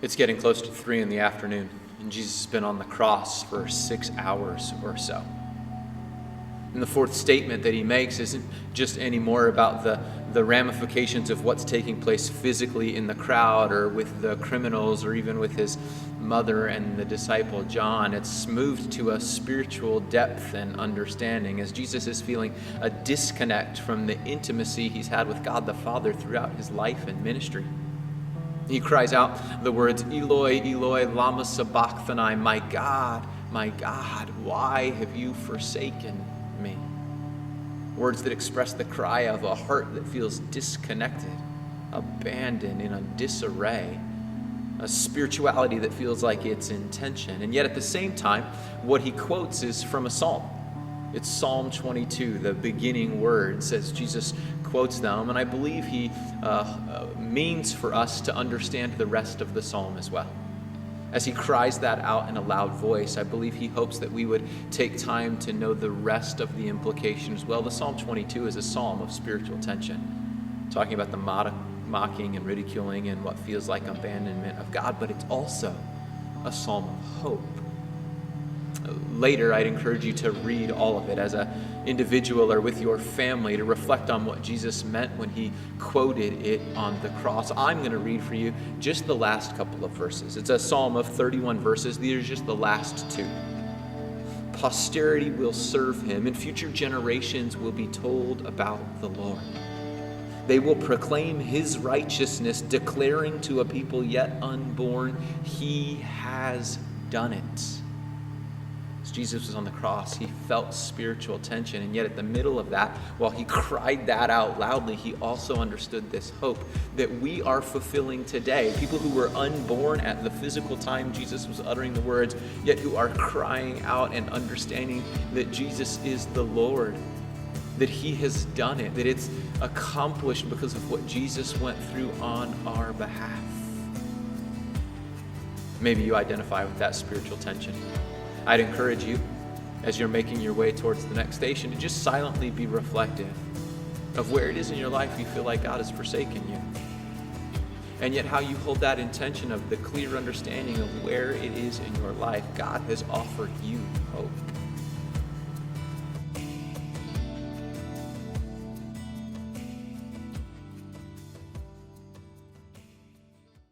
It's getting close to 3 in the afternoon, and Jesus has been on the cross for 6 hours or so. And the fourth statement that he makes isn't just anymore about the ramifications of what's taking place physically in the crowd or with the criminals or even with his mother and the disciple John. It's moved to a spiritual depth and understanding as Jesus is feeling a disconnect from the intimacy he's had with God the Father throughout his life and ministry. He cries out the words, Eloi, Eloi, lama sabachthani, my God, why have you forsaken me? Words that express the cry of a heart that feels disconnected, abandoned, in a disarray, a spirituality that feels like it's in tension. And yet at the same time, what he quotes is from a psalm. It's Psalm 22, the beginning words, as Jesus quotes them. And I believe he means for us to understand the rest of the psalm as well. As he cries that out in a loud voice, I believe he hopes that we would take time to know the rest of the implications. Well, the Psalm 22 is a psalm of spiritual tension, talking about the mocking and ridiculing and what feels like abandonment of God, but it's also a psalm of hope. Later, I'd encourage you to read all of it as an individual or with your family to reflect on what Jesus meant when he quoted it on the cross. I'm going to read for you just the last couple of verses. It's a psalm of 31 verses. These are just the last two. Posterity will serve him, and future generations will be told about the Lord. They will proclaim his righteousness, declaring to a people yet unborn, he has done it. As Jesus was on the cross, he felt spiritual tension, and yet at the middle of that, while he cried that out loudly, he also understood this hope that we are fulfilling today. People who were unborn at the physical time Jesus was uttering the words, yet who are crying out and understanding that Jesus is the Lord, that he has done it, that it's accomplished because of what Jesus went through on our behalf. Maybe you identify with that spiritual tension. I'd encourage you, as you're making your way towards the next station, to just silently be reflective of where it is in your life you feel like God has forsaken you. And yet how you hold that intention of the clear understanding of where it is in your life God has offered you hope.